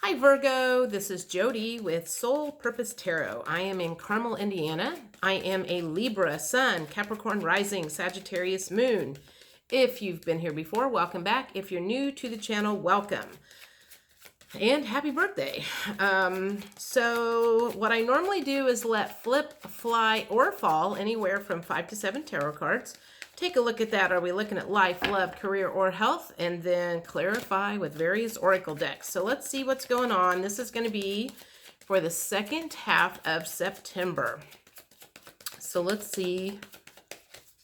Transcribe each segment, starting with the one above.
Hi Virgo, this is Jody with Soul Purpose Tarot. I am in Carmel, Indiana. I am a Libra, Sun, Capricorn Rising, Sagittarius Moon. If you've been here before, welcome back. If you're new to the channel, welcome. And happy birthday. So what I normally do is let flip, fly, or fall anywhere from 5 to 7 tarot cards. Take a look at that. Are we looking at life, love, career, or health? And then clarify with various oracle decks. So let's see what's going on. This is going to be for the second half of September. So let's see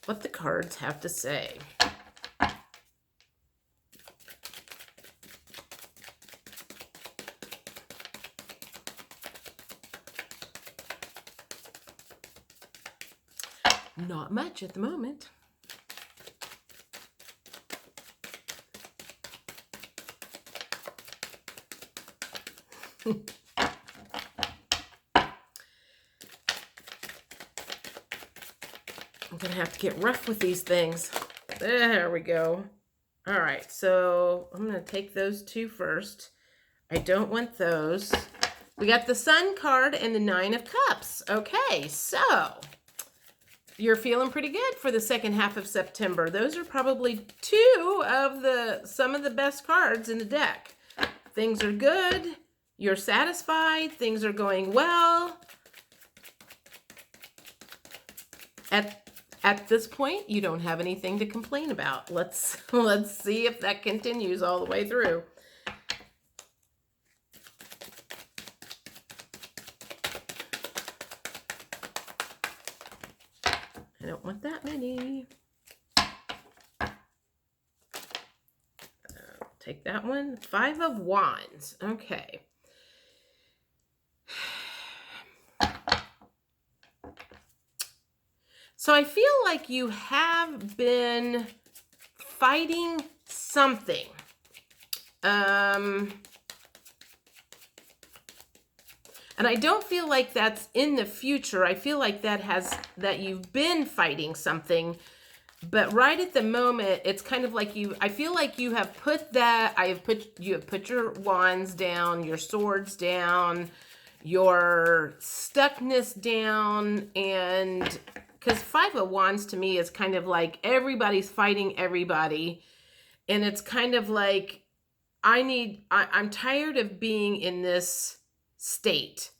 what the cards have to say. Not much at the moment. I'm gonna have to get rough with these things. There we go. All right, so I'm gonna take those two first. I don't want those. We got the Sun card and the Nine of Cups. Okay, so you're feeling pretty good for the second half of September. Those are probably some of the best cards in the deck. Things are good. You're satisfied. Things are going well. At this point, you don't have anything to complain about. Let's see if that continues all the way through. I don't want that many. Take that one. Five of Wands. Okay. So I feel like you have been fighting something. And I don't feel like that's in the future. I feel like that you've been fighting something, but right at the moment, it's kind of like I feel like you have put you have put your wands down, your swords down, your stuckness down, and because Five of Wands to me is kind of like everybody's fighting everybody, and it's kind of like I'm tired of being in this state.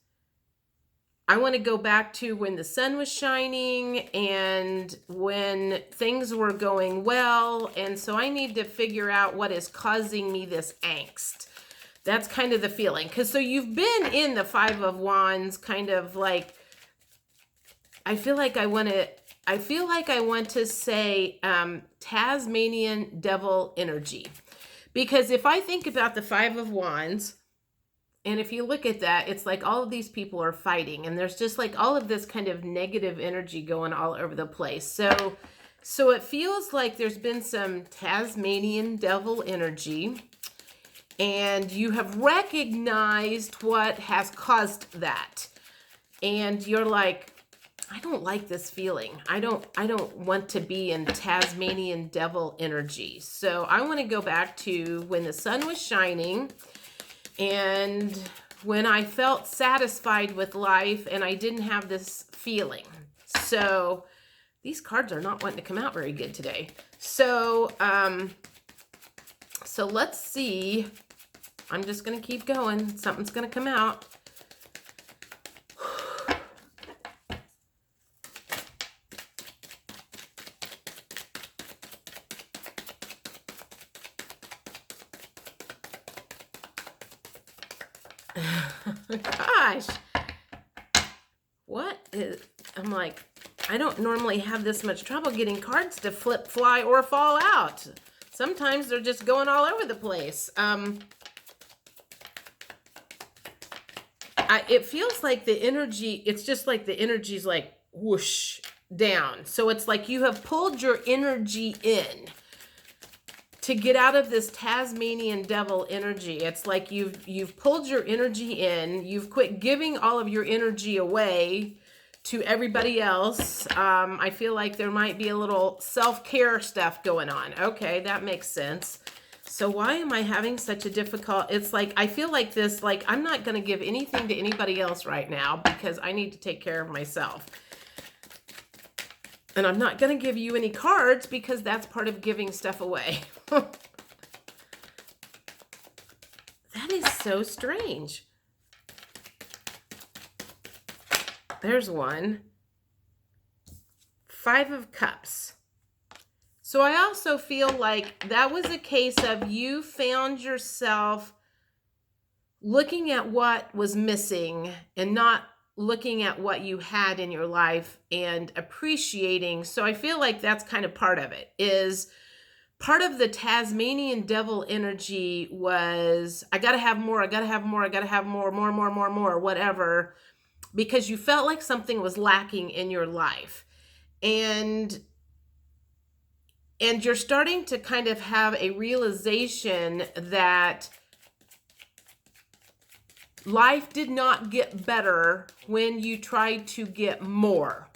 I want to go back to when the sun was shining and when things were going well. And so I need to figure out what is causing me this angst. That's kind of the feeling. Because so you've been in the Five of Wands kind of like, I feel like I want to say Tasmanian devil energy. Because if I think about the Five of Wands, and if you look at that, it's like all of these people are fighting, and there's just like all of this kind of negative energy going all over the place. So it feels like there's been some Tasmanian devil energy, and you have recognized what has caused that. And you're like, I don't like this feeling. I don't want to be in Tasmanian devil energy. So I want to go back to when the sun was shining and when I felt satisfied with life and I didn't have this feeling. So these cards are not wanting to come out very good today. So so let's see. I'm just going to keep going. Something's going to come out. Gosh, I'm like, I don't normally have this much trouble getting cards to flip, fly, or fall out. Sometimes they're just going all over the place. It feels like the energy, it's just like the energy's like whoosh down. So it's like you have pulled your energy in to get out of this Tasmanian devil energy. It's like you've pulled your energy in. You've quit giving all of your energy away to everybody else. I feel like there might be a little self-care stuff going on. Okay, that makes sense. So why am I having such a difficult, it's like, I feel like this, like I'm not going to give anything to anybody else right now because I need to take care of myself. And I'm not going to give you any cards because that's part of giving stuff away. That is so strange. There's one. 5 of Cups. So I also feel like that was a case of you found yourself looking at what was missing and not looking at what you had in your life and appreciating. So I feel like that's kind of part of it. Is part of the Tasmanian devil energy was, I got to have more, I got to have more, I got to have more, whatever, because you felt like something was lacking in your life. And you're starting to kind of have a realization that life did not get better when you tried to get more.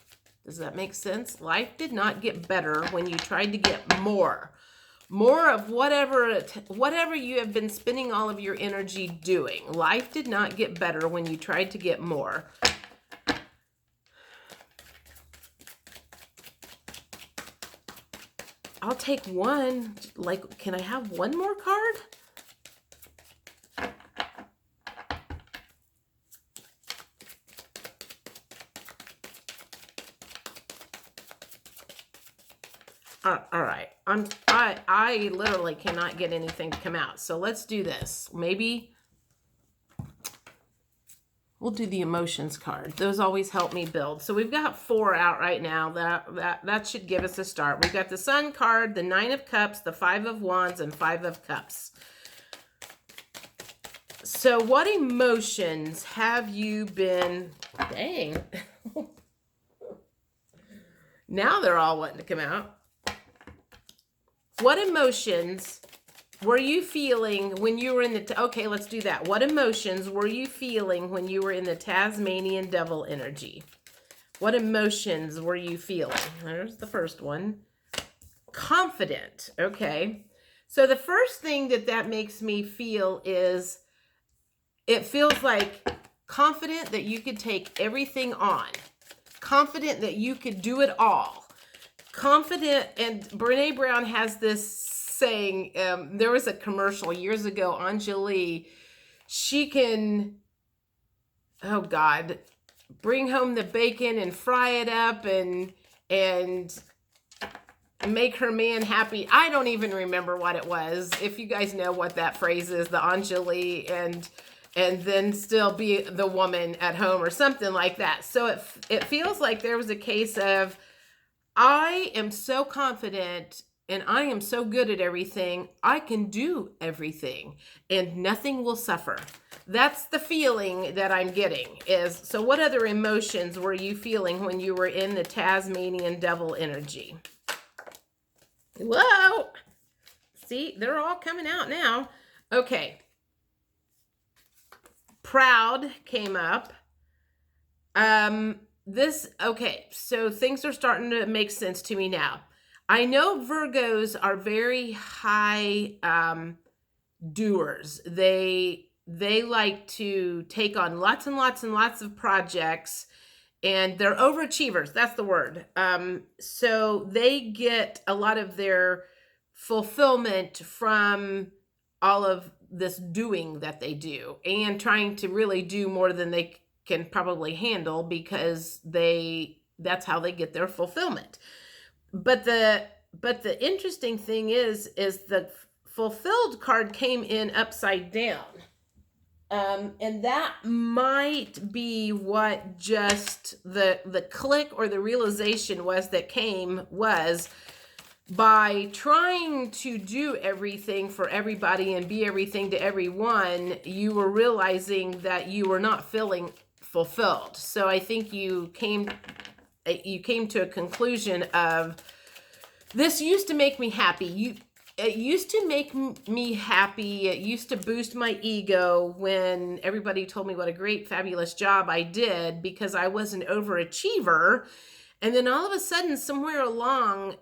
Does that make sense? Life did not get better when you tried to get more. More of whatever you have been spending all of your energy doing. Life did not get better when you tried to get more. I'll take one. Like, can I have one more card? All right. I literally cannot get anything to come out. So let's do this. Maybe we'll do the emotions card. Those always help me build. So we've got 4 out right now. That should give us a start. We've got the Sun card, the 9 of Cups, the 5 of Wands, and 5 of Cups. So what emotions have you been... Dang. Now they're all wanting to come out. What emotions were you feeling when you were in the... Okay, let's do that. What emotions were you feeling when you were in the Tasmanian devil energy? What emotions were you feeling? There's the first one. Confident. Okay. So the first thing that makes me feel is it feels like confident that you could take everything on. Confident that you could do it all. Confident, and Brene Brown has this saying, there was a commercial years ago, Anjali, she can, oh God, bring home the bacon and fry it up and make her man happy. I don't even remember what it was. If you guys know what that phrase is, the Anjali, and then still be the woman at home or something like that. So it feels like there was a case of, I am so confident and I am so good at everything. I can do everything and nothing will suffer. That's the feeling that I'm getting is, so what other emotions were you feeling when you were in the Tasmanian devil energy? Whoa. See, they're all coming out now. Okay. Proud came up. Okay, so things are starting to make sense to me now. I know Virgos are very high doers. They like to take on lots and lots and lots of projects, and they're overachievers. That's the word. So they get a lot of their fulfillment from all of this doing that they do and trying to really do more than they can probably handle because that's how they get their fulfillment. But the interesting thing is the fulfilled card came in upside down. And that might be what just the click or the realization was by trying to do everything for everybody and be everything to everyone, you were realizing that you were not feeling fulfilled. So I think you came to a conclusion of, this used to make me happy. It used to make me happy. It used to boost my ego when everybody told me what a great, fabulous job I did because I was an overachiever. And then all of a sudden, somewhere along,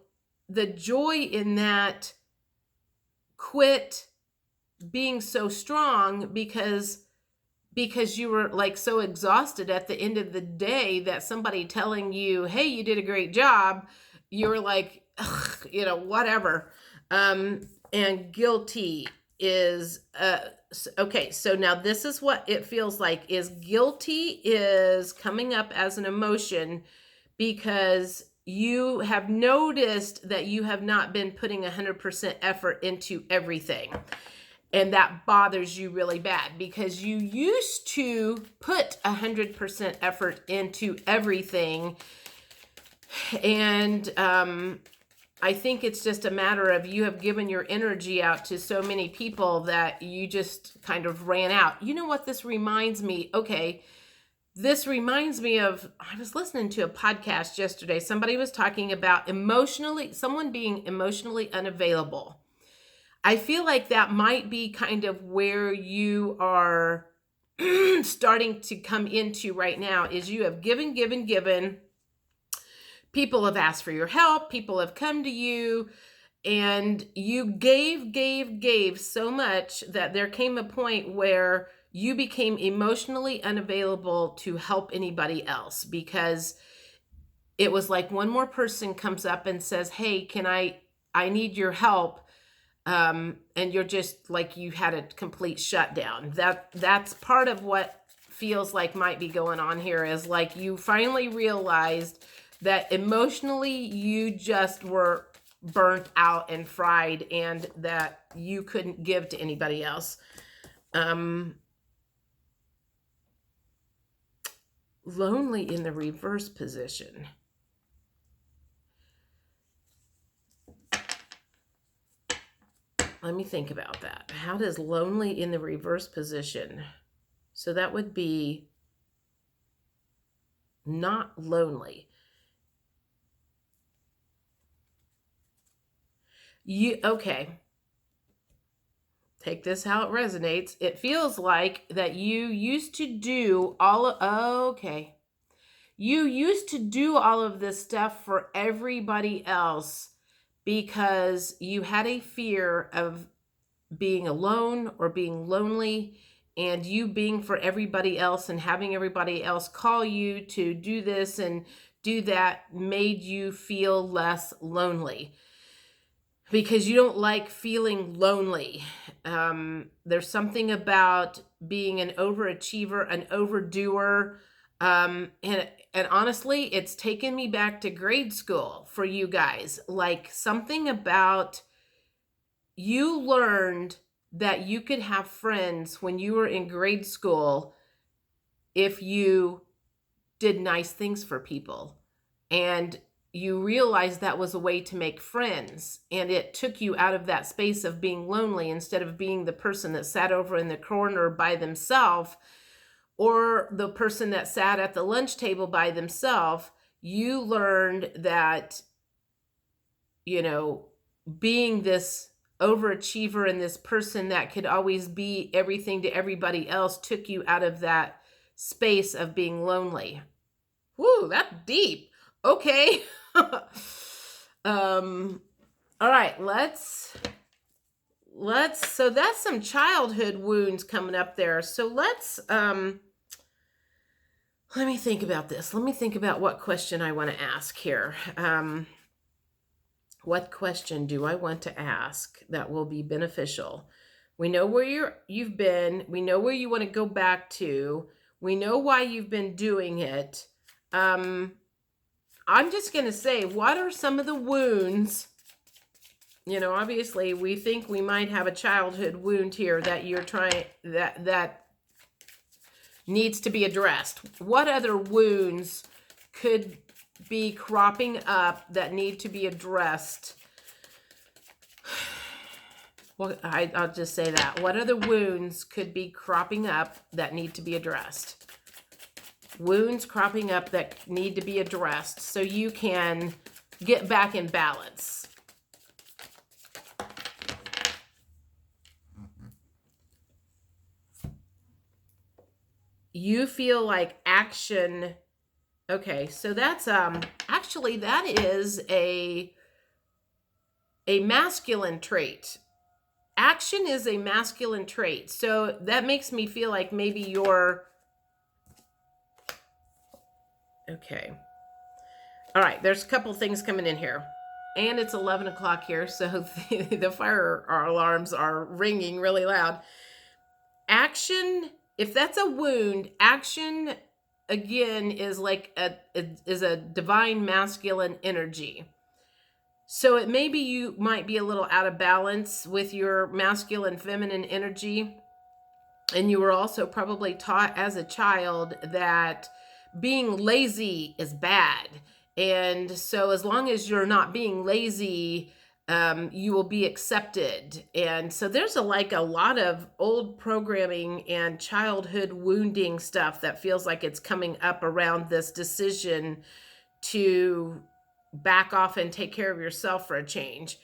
the joy in that quit being so strong because you were like so exhausted at the end of the day that somebody telling you, hey, you did a great job, you were like, ugh, whatever. And guilty is okay. So now this is what it feels like. Is guilty is coming up as an emotion because you have noticed that you have not been putting 100% effort into everything. And that bothers you really bad because you used to put 100% effort into everything. And I think it's just a matter of you have given your energy out to so many people that you just kind of ran out. You know what this reminds me? Okay, this reminds me of, I was listening to a podcast yesterday. Somebody was talking about someone being emotionally unavailable. I feel like that might be kind of where you are starting to come into right now is you have given. People have asked for your help. People have come to you and you gave so much that there came a point where you became emotionally unavailable to help anybody else because it was like one more person comes up and says, hey, I need your help. And you're just like you had a complete shutdown. That's part of what feels like might be going on here is like you finally realized that emotionally you just were burnt out and fried and that you couldn't give to anybody else. Lonely in the reverse position. Let me think about that. How does lonely in the reverse position? So that would be not lonely. Okay. Take this how it resonates. It feels like that you used to do You used to do all of this stuff for everybody else because you had a fear of being alone or being lonely, and you being for everybody else and having everybody else call you to do this and do that made you feel less lonely because you don't like feeling lonely. There's something about being an overachiever, an overdoer. And honestly, it's taken me back to grade school for you guys. Like something about you learned that you could have friends when you were in grade school if you did nice things for people. And you realized that was a way to make friends. And it took you out of that space of being lonely instead of being the person that sat over in the corner by themselves or the person that sat at the lunch table by themselves. You learned that, being this overachiever and this person that could always be everything to everybody else took you out of that space of being lonely. Woo, that's deep. Okay. All right, so that's some childhood wounds coming up there. So let me think about this. Let me think about what question I want to ask here. What question do I want to ask that will be beneficial? We know where you've been. We know where you want to go back to. We know why you've been doing it. I'm just going to say, what are some of the wounds? Obviously we think we might have a childhood wound here that you're trying, that needs to be addressed. What other wounds could be cropping up that need to be addressed? Well, I'll just say that. What other wounds could be cropping up that need to be addressed? Wounds cropping up that need to be addressed so you can get back in balance. You feel like action. Okay, so that's actually that is a masculine trait. action is a masculine trait. So that makes me feel like maybe you're, okay. All right, there's a couple things coming in here. And it's 11 o'clock here, so the fire alarms are ringing really loud. Action, if that's a wound, action again is like a divine masculine energy. So it maybe you might be a little out of balance with your masculine feminine energy. And you were also probably taught as a child that being lazy is bad. And so as long as you're not being lazy, you will be accepted. And so there's a lot of old programming and childhood wounding stuff that feels like it's coming up around this decision to back off and take care of yourself for a change.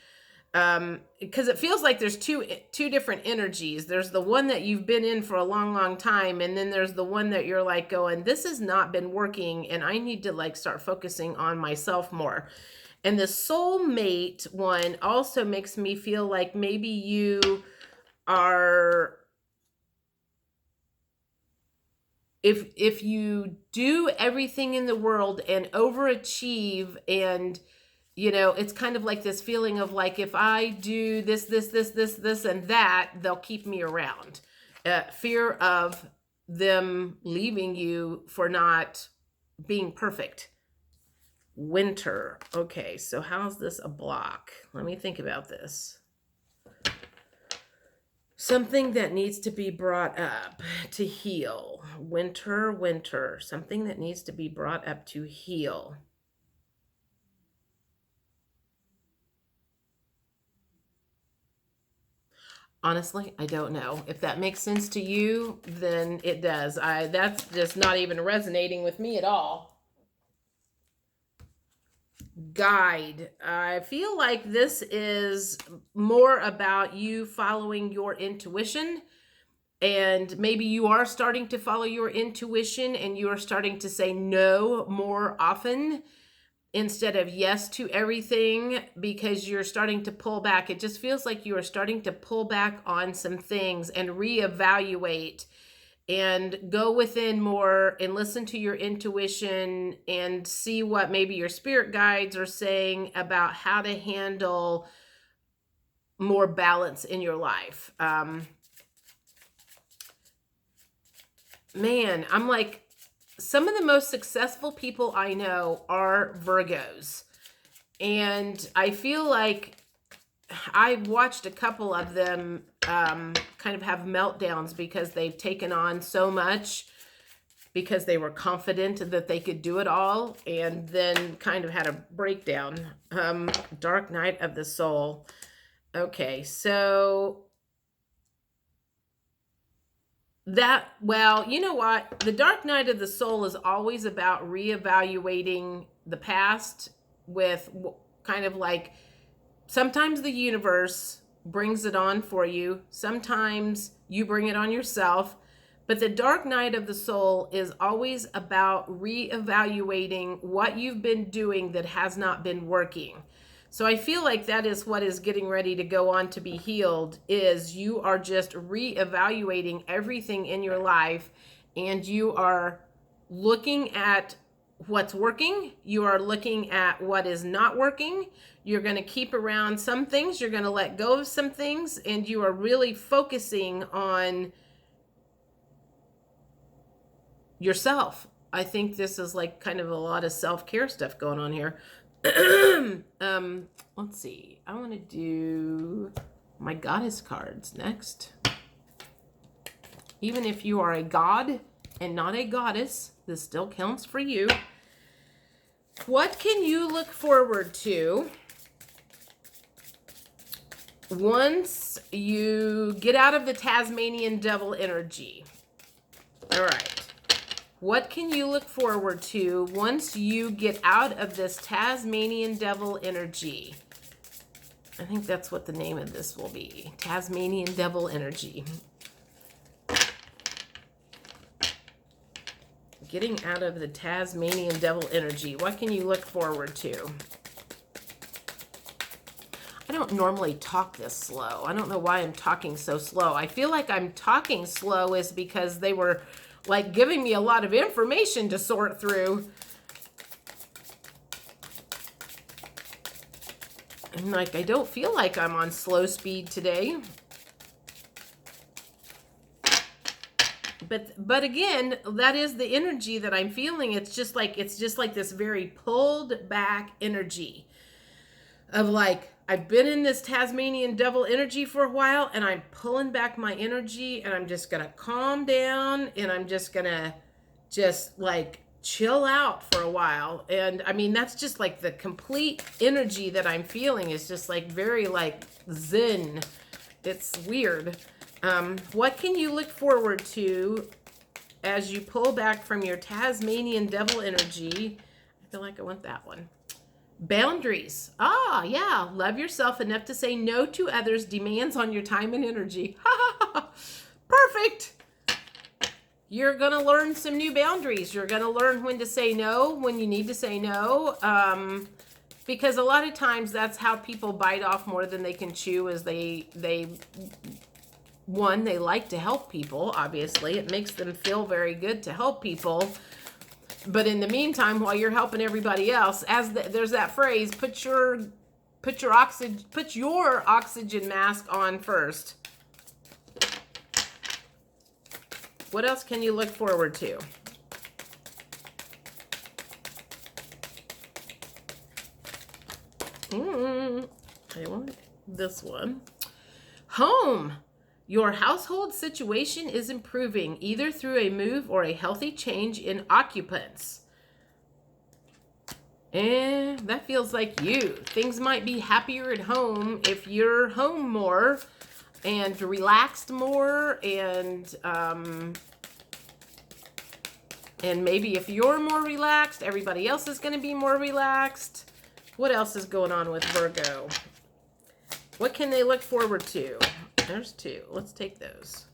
Because it feels like there's two different energies. There's the one that you've been in for a long time, and then there's the one that you're like going, this has not been working, and I need to like start focusing on myself more. And the soulmate one also makes me feel like maybe you are, if you do everything in the world and overachieve, and it's kind of like this feeling of like, if I do this, and that, they'll keep me around. Fear of them leaving you for not being perfect. Winter. Okay, so how's this a block? Let me think about this. Something that needs to be brought up to heal. Winter. Something that needs to be brought up to heal. Honestly, I don't know. If that makes sense to you, then it does. That's just not even resonating with me at all. Guide. I feel like this is more about you following your intuition, and maybe you are starting to follow your intuition and you are starting to say no more often instead of yes to everything, because you're starting to pull back. It just feels like you are starting to pull back on some things and reevaluate and go within more and listen to your intuition and see what maybe your spirit guides are saying about how to handle more balance in your life. Man, I'm like, some of the most successful people I know are Virgos. And I feel like I've watched a couple of them kind of have meltdowns because they've taken on so much because they were confident that they could do it all, and then kind of had a breakdown. Dark night of the soul. Okay, so that, well, you know what? The dark night of the soul is always about reevaluating the past with kind of like, sometimes the universe brings it on for you. Sometimes you bring it on yourself. But the dark night of the soul is always about reevaluating what you've been doing that has not been working. So I feel like that is what is getting ready to go on to be healed, is you are just reevaluating everything in your life, and you are looking at what's working. You are looking at what is not working. You're going to keep around some things. You're going to let go of some things, and you are really focusing on yourself. I think this is like kind of a lot of self-care stuff going on here. Let's see. I want to do my goddess cards next. Even if you are a god and not a goddess, this still counts for you. What can you look forward to once you get out of the Tasmanian devil energy? All right. What can you look forward to once you get out of this Tasmanian devil energy? I think that's what the name of this will be. Tasmanian devil energy. Getting out of the Tasmanian devil energy. What can you look forward to? don't normally talk this slow. I don't know why I'm talking so slow. I feel like I'm talking slow is because they were like giving me a lot of information to sort through. And like, I don't feel like I'm on slow speed today. But again, that is the energy that I'm feeling. It's just like this very pulled back energy of like, I've been in this Tasmanian devil energy for a while, and I'm pulling back my energy, and I'm just gonna calm down, and I'm just gonna like chill out for a while. And I mean, that's just like the complete energy that I'm feeling is just like very like zen. It's weird. What can you look forward to as you pull back from your Tasmanian devil energy? I feel like I want that one. Boundaries. Ah, yeah. Love yourself enough to say no to others' demands on your time and energy. Perfect. You're going to learn some new boundaries. You're going to learn when to say no, when you need to say no. Because a lot of times that's how people bite off more than they can chew, is they like to help people, obviously. It makes them feel very good to help people. But in the meantime, while you're helping everybody else, there's that phrase, put your oxygen mask on first. What else can you look forward to? I want this one. Home. Your household situation is improving, either through a move or a healthy change in occupants. And that feels like you. Things might be happier at home if you're home more and relaxed more, and maybe if you're more relaxed, everybody else is going to be more relaxed. What else is going on with Virgo? What can they look forward to? There's two. Let's take those.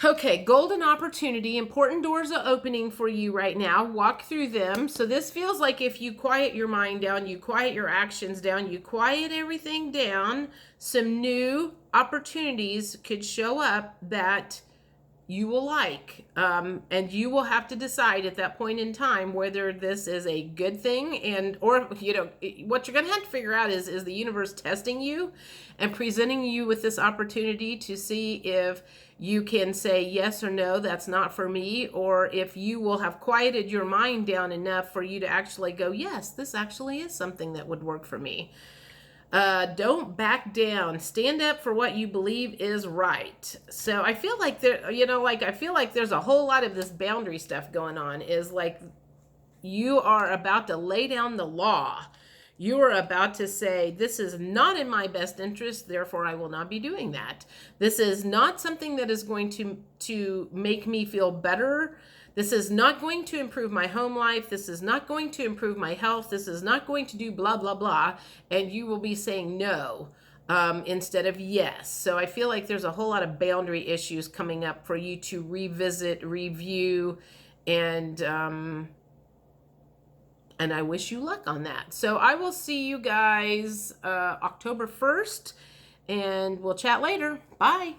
Okay, golden opportunity. Important doors are opening for you right now. Walk through them. So this feels like if you quiet your mind down, you quiet your actions down, you quiet everything down, some new opportunities could show up that you will like. And you will have to decide at that point in time whether this is a good thing, or what you're going to have to figure out is the universe testing you and presenting you with this opportunity to see if you can say yes or no, that's not for me, or if you will have quieted your mind down enough for you to actually go, yes, this actually is something that would work for me. Don't back down. Stand up for what you believe is right. So I feel like I feel like there's a whole lot of this boundary stuff going on, is like you are about to lay down the law. You are about to say, this is not in my best interest, therefore I will not be doing that. This is not something that is going to make me feel better. This is not going to improve my home life. This is not going to improve my health. This is not going to do blah, blah, blah. And you will be saying no instead of yes. So I feel like there's a whole lot of boundary issues coming up for you to revisit, review, and I wish you luck on that. So I will see you guys October 1st, and we'll chat later. Bye.